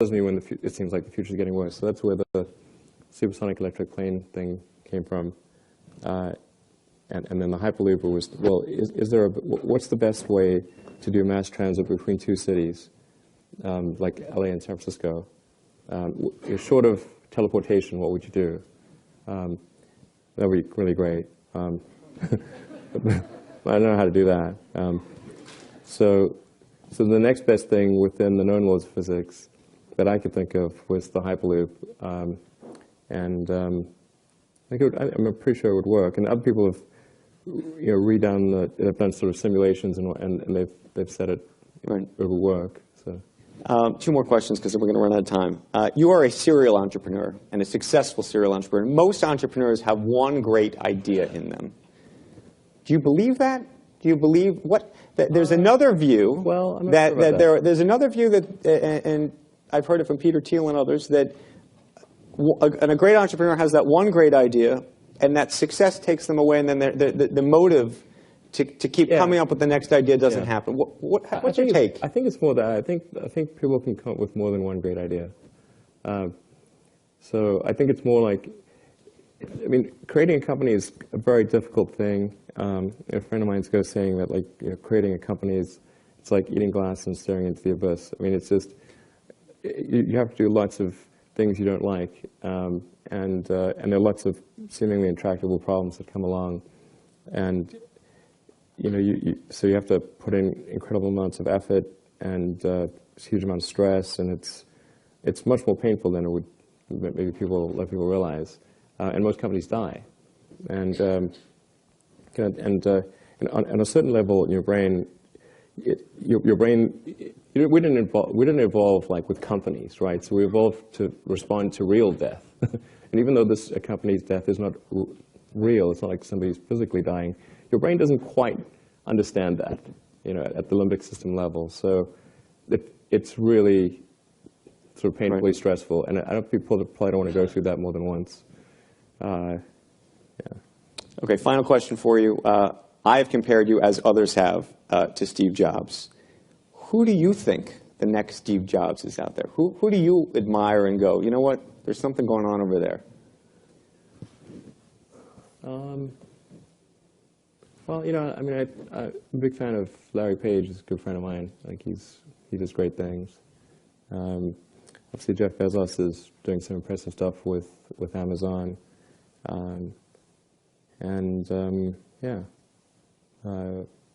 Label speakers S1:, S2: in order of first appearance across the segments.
S1: me when it seems like the future is getting worse. So that's where the supersonic electric plane thing came from. And then the Hyperloop was, well, what's the best way to do mass transit between two cities, like LA and San Francisco? Short of teleportation, what would you do? That would be really great. I don't know how to do that. So the next best thing within the known laws of physics that I could think of was the Hyperloop. I'm pretty sure it would work. And other people have have done sort of simulations and they've said it will work. So.
S2: Two more questions because we're going to run out of time. You are a serial entrepreneur and a successful serial entrepreneur. Most entrepreneurs have one great idea in them. Do you believe that? Do you believe what? There's another view.
S1: Well, I'm not sure about that.
S2: There's another view that, and I've heard it from Peter Thiel and others, that a great entrepreneur has that one great idea, and that success takes them away, and then the motive to keep coming up with the next idea doesn't happen. What's your take?
S1: I think it's more that I think people can come up with more than one great idea. So I think it's more like, creating a company is a very difficult thing. A friend of mine's saying that creating a company it's like eating glass and staring into the abyss. It's just you have to do lots of things you don't like, and there are lots of seemingly intractable problems that come along, and so you have to put in incredible amounts of effort and huge amount of stress, and it's much more painful than it would maybe let people realize. And most companies die, and on a certain level in your brain, your brain. We didn't evolve like with companies, right? So we evolved to respond to real death, and even though a company's death is not real, it's not like somebody's physically dying. Your brain doesn't quite understand that, at the limbic system level. So it's really sort of painfully stressful, and I don't people probably don't want to go through that more than once.
S2: Okay, final question for you. I have compared you, as others have, to Steve Jobs. Who do you think the next Steve Jobs is out there? Who do you admire and go, you know what, there's something going on over there?
S1: Well, I'm a big fan of Larry Page. He's a good friend of mine. He does great things. Obviously, Jeff Bezos is doing some impressive stuff with Amazon.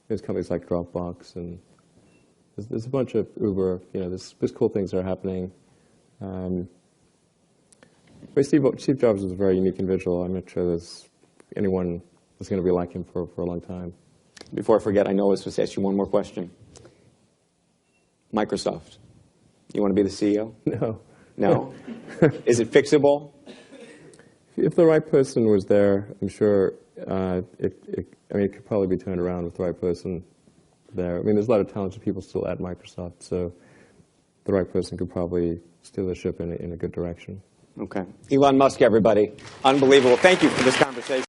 S1: There's companies like Dropbox, and there's a bunch of Uber. There's cool things that are happening. But Steve Jobs was a very unique individual. I'm not sure there's anyone that's going to be like him for a long time.
S2: Before I forget, I know I was supposed to ask you one more question. Microsoft. You want to be the CEO?
S1: No.
S2: No? Is it fixable?
S1: If the right person was there, I'm sure it could probably be turned around with the right person there. There's a lot of talented people still at Microsoft, so the right person could probably steer the ship in a good direction.
S2: Okay. Elon Musk, everybody. Unbelievable. Thank you for this conversation.